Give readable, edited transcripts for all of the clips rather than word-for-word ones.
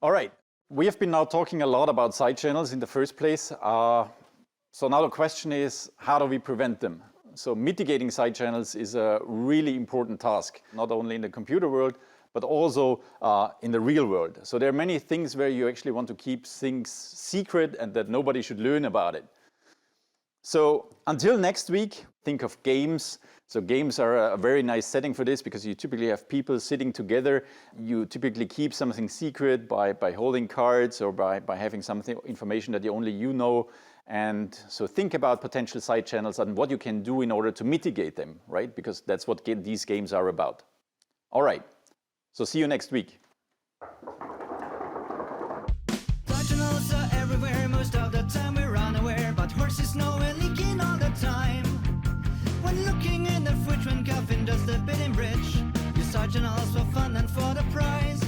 All right, we have been now talking a lot about side channels in the first place. So now the question is, how do we prevent them? So mitigating side channels is a really important task, not only in the computer world, but also in the real world. So there are many things where you actually want to keep things secret and that nobody should learn about it. So until next week, think of games. So games are a very nice setting for this because you typically have people sitting together. You typically keep something secret by holding cards or by having something information that only you know. And so think about potential side channels and what you can do in order to mitigate them, right? Because that's what these games are about. All right, so see you next week. Side channels are everywhere, most of the time we're unaware, but horses know we're leaking all the time. When looking in the fridge, when coughing just a bit in bridge, use side channels for fun and for the prize,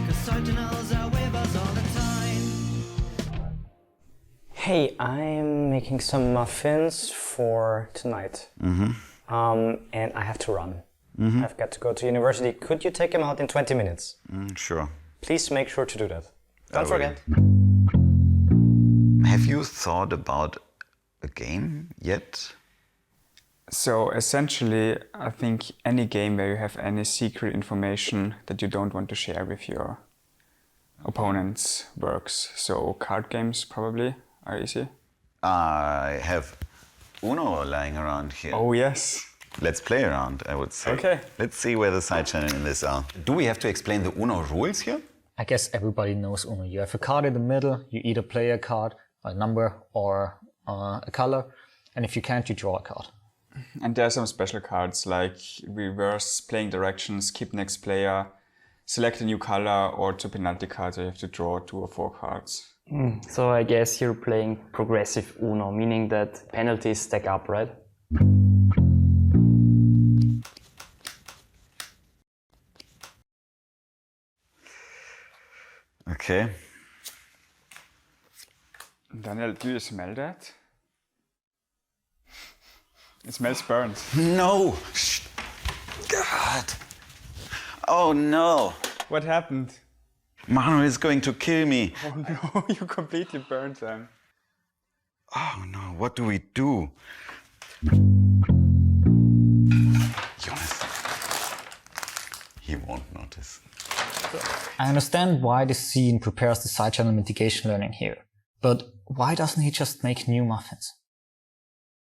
cause side channels are with us all the time. Hey, I'm making some muffins for tonight. And I have to run. I've got to go to university. Could you take them out in 20 minutes? Sure. Please make sure to do that. Don't forget. Have you thought about a game yet? So essentially, I think any game where you have any secret information that you don't want to share with your opponents works. So card games probably are easy. I have Uno lying around here. Oh yes. Let's play around, I would say. Okay. Let's see where the side channel in this are. Do we have to explain the Uno rules here? I guess everybody knows Uno. You have a card in the middle, you either play a card, a number, or a color, and if you can't, you draw a card. And there are some special cards like reverse playing directions, keep next player, select a new color, or two penalty cards where you have to draw 2 or 4 cards. So I guess you're playing progressive Uno, meaning that penalties stack up, right? Okay. Daniel, do you smell that? It smells burnt. No! God! Oh no! What happened? Manuel is going to kill me. Oh no, you completely burnt them. Oh no, what do we do? Jonas. He won't notice. I understand why this scene prepares the side channel mitigation learning here, but why doesn't he just make new muffins?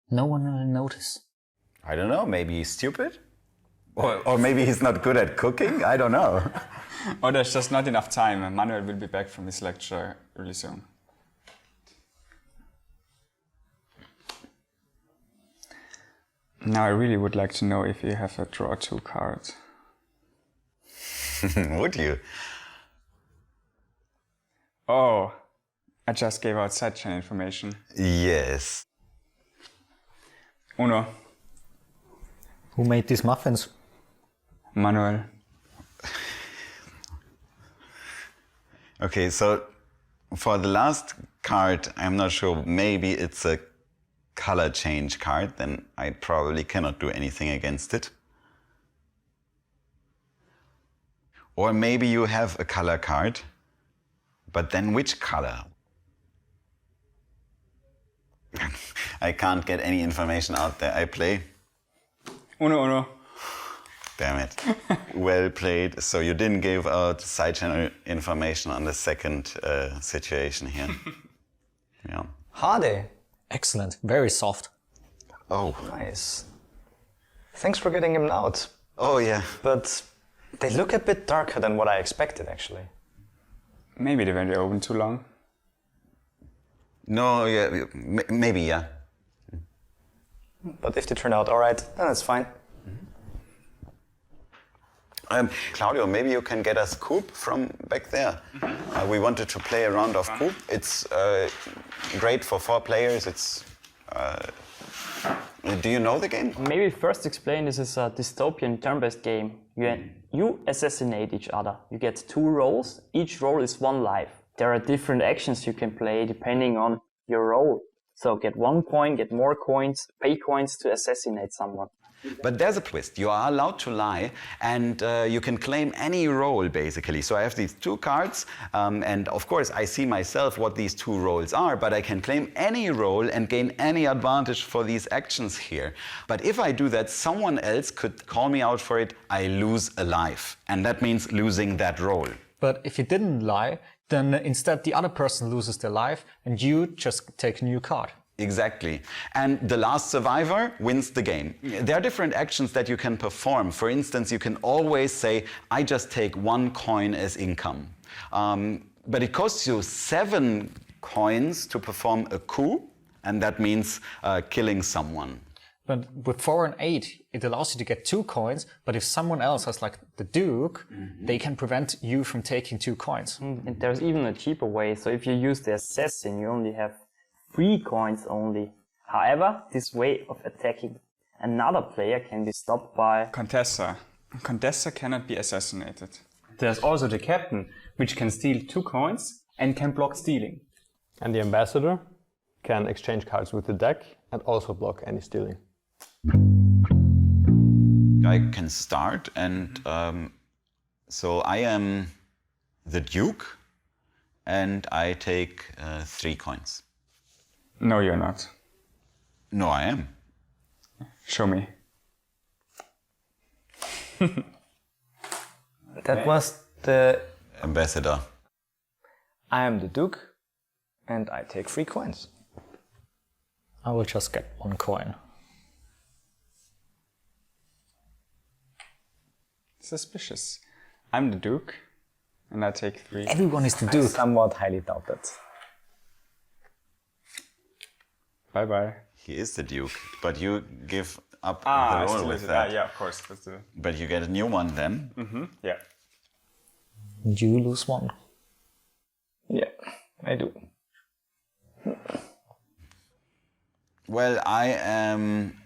No one will notice. I don't know, maybe he's stupid? Or maybe he's not good at cooking? I don't know. Oh, there's just not enough time, and Manuel will be back from his lecture really soon. Now I really would like to know if you have a draw 2 card. Would you? Oh, I just gave out side channel information. Yes. Uno. Who made these muffins? Manuel. Okay, so for the last card, I'm not sure, maybe it's a color change card, then I probably cannot do anything against it. Or maybe you have a color card, but then which color? I can't get any information out there. I play. Uno. Damn it. Well played. So you didn't give out side channel information on the second situation here. Yeah. Hade. Excellent. Very soft. Oh. Nice. Thanks for getting him out. Oh yeah. But they look a bit darker than what I expected, actually. Maybe they were open too long. No, yeah, maybe, yeah. But if they turn out alright, then it's fine. Claudio, maybe you can get us Coup from back there. We wanted to play a round of Coup. It's great for 4 players. It's. Do you know the game? Maybe first explain this is a dystopian turn-based game. You assassinate each other. You get 2 roles. Each role is 1 life. There are different actions you can play depending on your role. So get 1 coin, get more coins, pay coins to assassinate someone. But there's a twist. You are allowed to lie, and you can claim any role, basically. So I have these 2 cards, and of course I see myself what these 2 roles are, but I can claim any role and gain any advantage for these actions here. But if I do that, someone else could call me out for it. I lose a life, and that means losing that role. But if you didn't lie, then instead the other person loses their life and you just take a new card. Exactly. And the last survivor wins the game. There are different actions that you can perform. For instance, you can always say, I just take 1 coin as income. But it costs you 7 coins to perform a coup, and that means killing someone. But with 4 and 8, it allows you to get 2 coins, but if someone else has like the Duke, they can prevent you from taking 2 coins. And there's even a cheaper way. So if you use the assassin, you only have 3 coins only. However, this way of attacking another player can be stopped by Contessa. Contessa cannot be assassinated. There's also the captain, which can steal 2 coins and can block stealing. And the ambassador can exchange cards with the deck and also block any stealing. I can start, and so I am the Duke, and I take 3 coins. No, you're not. No, I am. Show me. That was the... Ambassador. I am the Duke, and I take 3 coins. I will just get 1 coin. Suspicious. I'm the Duke, and I take 3. Everyone is the Duke. Somewhat highly doubted. Bye-bye. He is the Duke, but you give up I the still role with did that. Yeah, of course. That's the... But you get a new one then. Yeah. You lose 1. Yeah, I do. Well, I am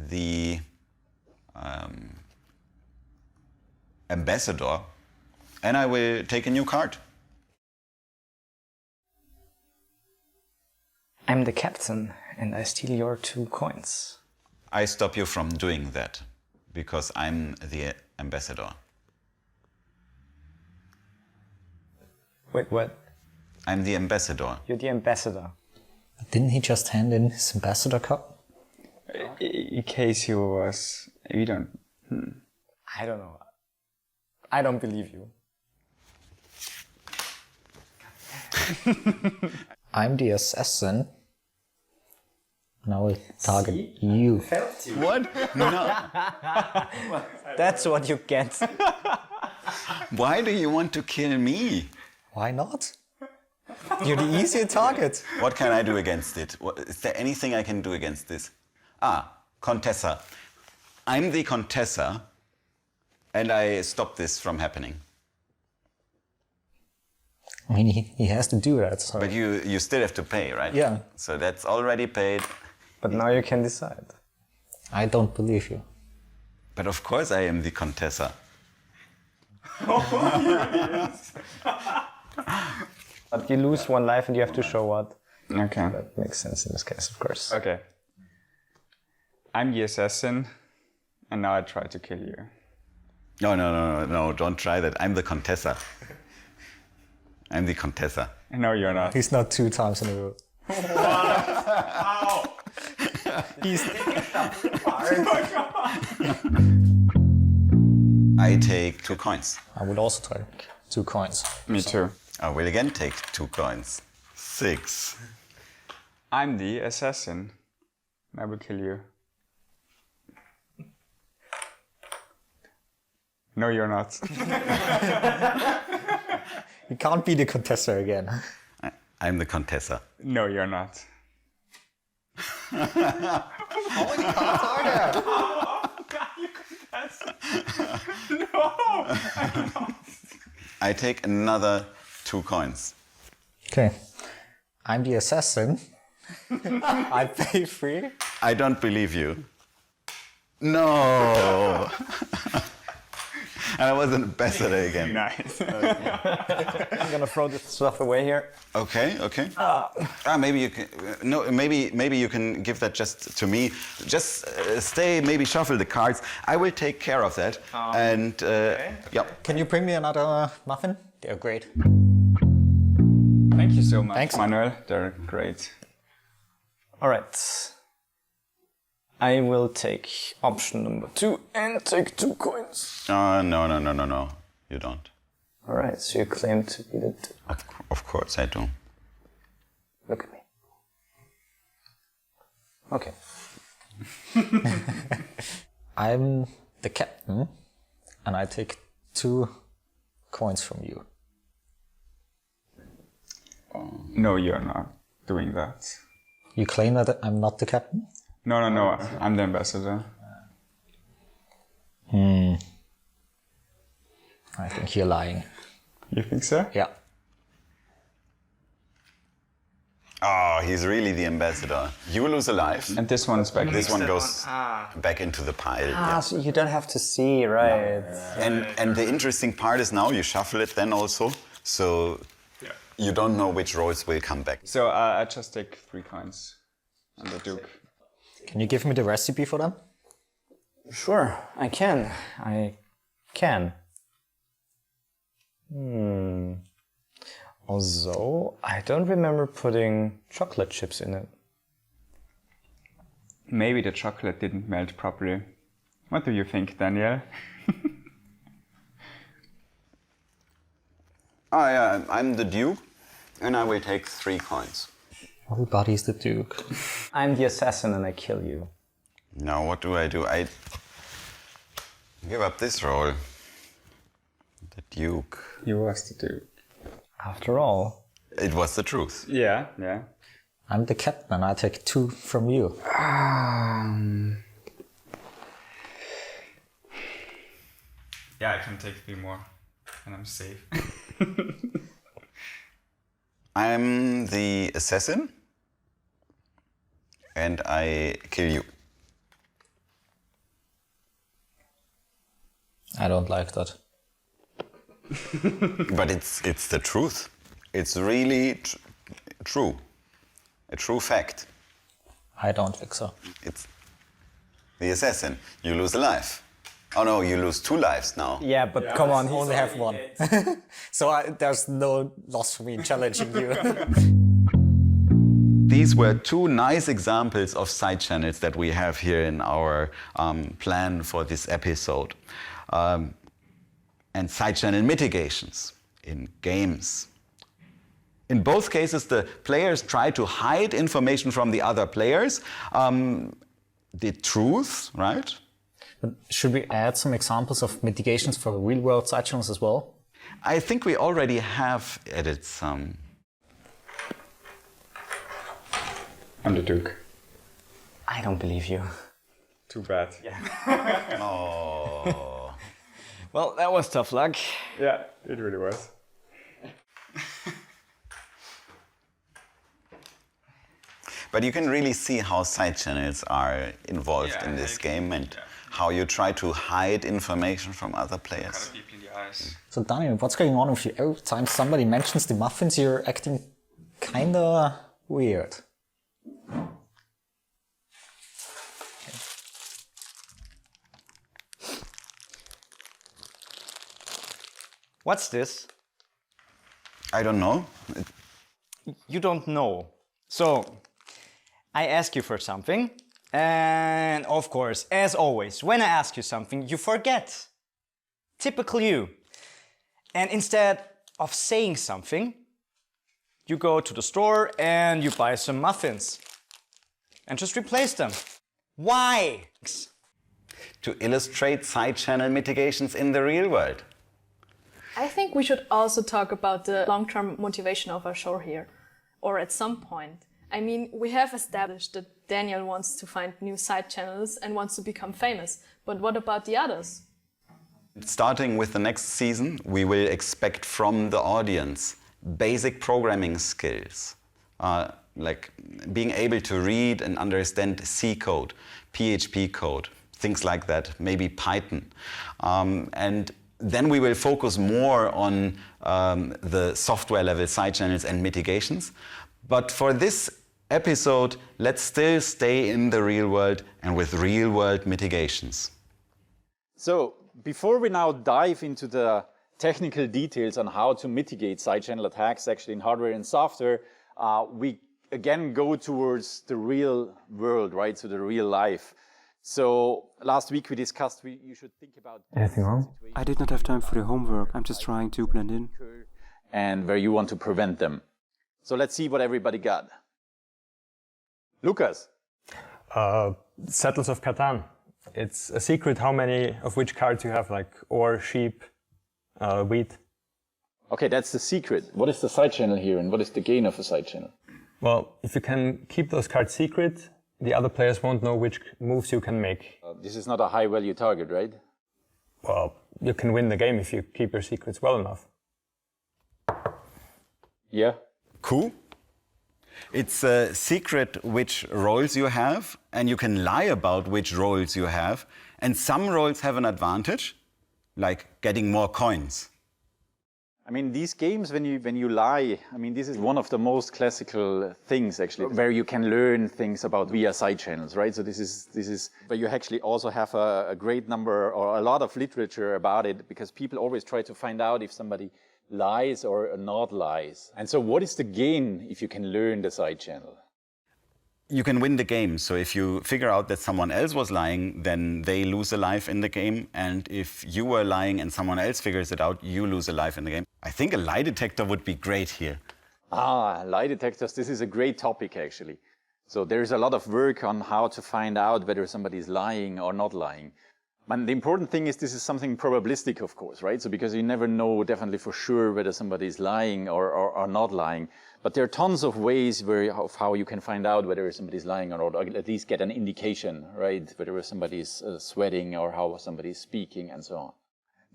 the ambassador, and I will take a new card. I'm the captain, and I steal your 2 coins. I stop you from doing that, because I'm the ambassador. Wait, what? I'm the ambassador. You're the ambassador. Didn't he just hand in his ambassador cup? In case he was... We don't... I don't know. I don't believe you. I'm the assassin. And I will target you. What? No. That's what you get. Why do you want to kill me? Why not? You're the easier target. What can I do against it? Is there anything I can do against this? Contessa. I'm the Contessa, and I stop this from happening. I mean, he has to do that. So. But you still have to pay, right? Yeah. So that's already paid. But now you can decide. I don't believe you. But of course I am the Contessa. But you lose 1 life and you have to show what. Okay. That makes sense in this case, of course. Okay. I'm the assassin, and now I try to kill you. No, don't try that. I'm the Contessa. I'm the Contessa. No, you're not. He's not 2 times in a row. I take 2 coins. I would also take 2 coins. Me too. I will again take 2 coins. 6. I'm the assassin. I will kill you. No, you're not. You can't be the Contessa again. I'm the Contessa. No, you're not. I take another 2 coins. Okay. I'm the assassin. I pay 3. I don't believe you. No. And I was an ambassador again. Nice. I'm gonna throw this stuff away here. Okay. Maybe you can. No, maybe you can give that just to me. Just stay. Maybe shuffle the cards. I will take care of that. And yeah. Can you bring me another muffin? They're great. Thank you so much, Thanks. Manuel. They're great. All right. I will take option number 2 and take 2 coins. No. You don't. All right, so you claim to be the... Of course I do. Look at me. Okay. I'm the captain, and I take 2 coins from you. No, you're not doing that. You claim that I'm not the captain? No. I'm the ambassador. I think you're lying. You think so? Yeah. Oh, he's really the ambassador. You lose a life. And this one's back. This one goes back into the pile. yeah. So you don't have to see, right? And the interesting part is now you shuffle it then also, so you don't know which rolls will come back. So I just take 3 coins on the Duke. Can you give me the recipe for them? Sure, I can. Although, I don't remember putting chocolate chips in it. Maybe the chocolate didn't melt properly. What do you think, Daniel? I'm the Duke, and I will take 3 coins. Everybody's the Duke. I'm the assassin and I kill you. Now what do? I give up this roll. The Duke. You was the Duke. After all. It was the truth. Yeah. I'm the captain, I take 2 from you. Yeah, I can take 3 more, and I'm safe. I'm the assassin, and I kill you. I don't like that. But it's the truth. It's really true. A true fact. I don't think so. It's the assassin. You lose a life. Oh no, you lose 2 lives now. Yeah, but come on, you only have 1. So there's no loss for me in challenging you. These were 2 nice examples of side channels that we have here in our plan for this episode. And side channel mitigations in games. In both cases, the players try to hide information from the other players. The truth, right? But should we add some examples of mitigations for real-world side channels as well? I think we already have added some. I'm the Duke. I don't believe you. Too bad. Oh. Well, that was tough luck. Yeah, it really was. But you can really see how side channels are involved in this game and how you try to hide information from other players. Deep in the eyes. So Daniel, what's going on with you? Every time somebody mentions the muffins, you're acting kinda weird. What's this? I don't know. You don't know. So, I ask you for something, and of course, as always, when I ask you something, you forget. Typical you. And instead of saying something, you go to the store and you buy some muffins. And just replace them. Why? To illustrate side channel mitigations in the real world. I think we should also talk about the long-term motivation of our show here, or at some point. I mean, we have established that Daniel wants to find new side channels and wants to become famous, but what about the others? Starting with the next season, we will expect from the audience basic programming skills, like being able to read and understand C code, PHP code, things like that, maybe Python. And then we will focus more on the software level side channels and mitigations. But for this episode, let's still stay in the real world and with real world mitigations. So before we now dive into the technical details on how to mitigate side channel attacks actually in hardware and software, we again go towards the real world, right? So the real life. So last week we discussed you should think about... Anything wrong? I did not have time for the homework. I'm just trying to blend in. And where you want to prevent them. So let's see what everybody got. Lucas. Settles of Catan. It's a secret how many of which cards you have, like ore, sheep, wheat. Okay, that's the secret. What is the side channel here and what is the gain of a side channel? Well, if you can keep those cards secret, the other players won't know which moves you can make. This is not a high value target, right? Well, you can win the game if you keep your secrets well enough. Yeah. Coup. It's a secret which roles you have, and you can lie about which roles you have. And some roles have an advantage, like getting more coins. I mean, these games, when you lie, I mean, this is one of the most classical things, actually, where you can learn things about via side channels, right? So this is where you actually also have a great number or a lot of literature about it, because people always try to find out if somebody lies or not lies. And so what is the gain if you can learn the side channel? You can win the game. So if you figure out that someone else was lying, then they lose a life in the game. And if you were lying and someone else figures it out, you lose a life in the game. I think a lie detector would be great here. Lie detectors, this is a great topic, actually. So there's a lot of work on how to find out whether somebody is lying or not lying. And the important thing is this is something probabilistic, of course, right? So because you never know definitely for sure whether somebody is lying or not lying. But there are tons of ways of how you can find out whether somebody is lying or not, or at least get an indication, right? Whether somebody is sweating or how somebody is speaking and so on.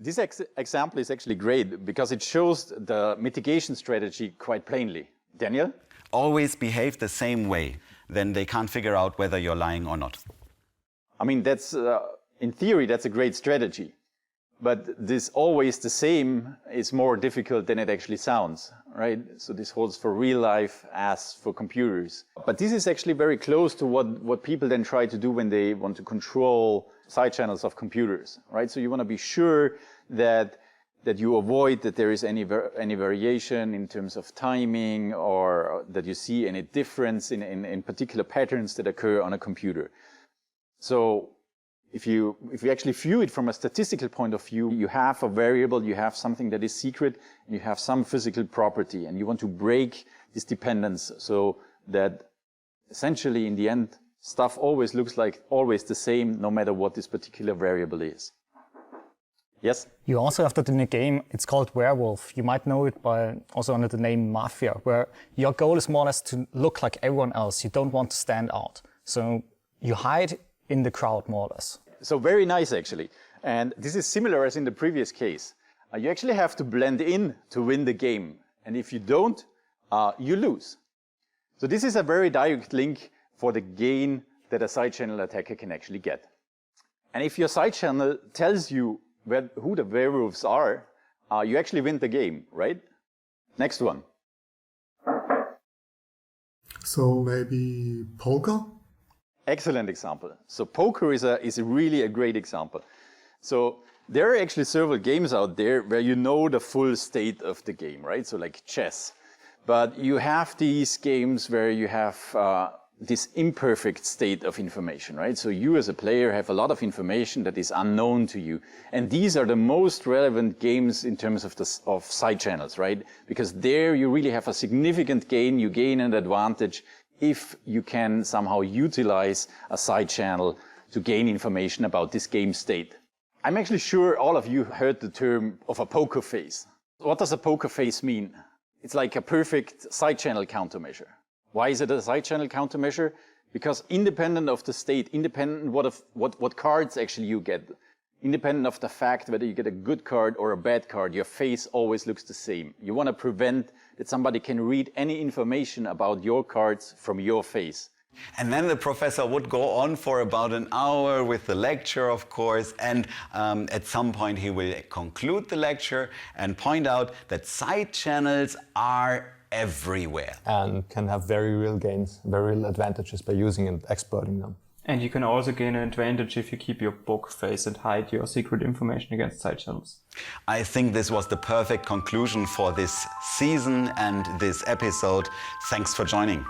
This example is actually great because it shows the mitigation strategy quite plainly. Daniel? Always behave the same way, then they can't figure out whether you're lying or not. I mean, that's... in theory, that's a great strategy, but this always the same is more difficult than it actually sounds, right? So this holds for real life as for computers. But this is actually very close to what people then try to do when they want to control side channels of computers, right? So you want to be sure that you avoid that there is any variation in terms of timing or that you see any difference in particular patterns that occur on a computer. So if you actually view it from a statistical point of view, you have a variable, you have something that is secret, and you have some physical property, and you want to break this dependence so that essentially in the end, stuff always looks like always the same, no matter what this particular variable is. Yes? You also have that in a game, it's called Werewolf. You might know it by also under the name Mafia, where your goal is more or less to look like everyone else. You don't want to stand out. So you hide in the crowd, more or less. So very nice, actually. And this is similar as in the previous case. You actually have to blend in to win the game. And if you don't, you lose. So this is a very direct link for the gain that a side channel attacker can actually get. And if your side channel tells you who the werewolves are, you actually win the game, right? Next one. So maybe poker? Excellent example. So poker is really a great example. So there are actually several games out there where you know the full state of the game, right? So like chess. But you have these games where you have this imperfect state of information, right? So you as a player have a lot of information that is unknown to you. And these are the most relevant games in terms of side channels, right? Because there you really have a significant gain. You gain an advantage if you can somehow utilize a side channel to gain information about this game state. I'm actually sure all of you heard the term of a poker face. What does a poker face mean? It's like a perfect side channel countermeasure. Why is it a side channel countermeasure? Because independent of the state, independent what cards actually you get, independent of the fact whether you get a good card or a bad card, your face always looks the same. You want to prevent that somebody can read any information about your cards from your face. And then the professor would go on for about an hour with the lecture, of course, and at some point he will conclude the lecture and point out that side channels are everywhere. And can have very real gains, very real advantages by using and exploiting them. And you can also gain an advantage if you keep your poker face and hide your secret information against side channels. I think this was the perfect conclusion for this season and this episode. Thanks for joining.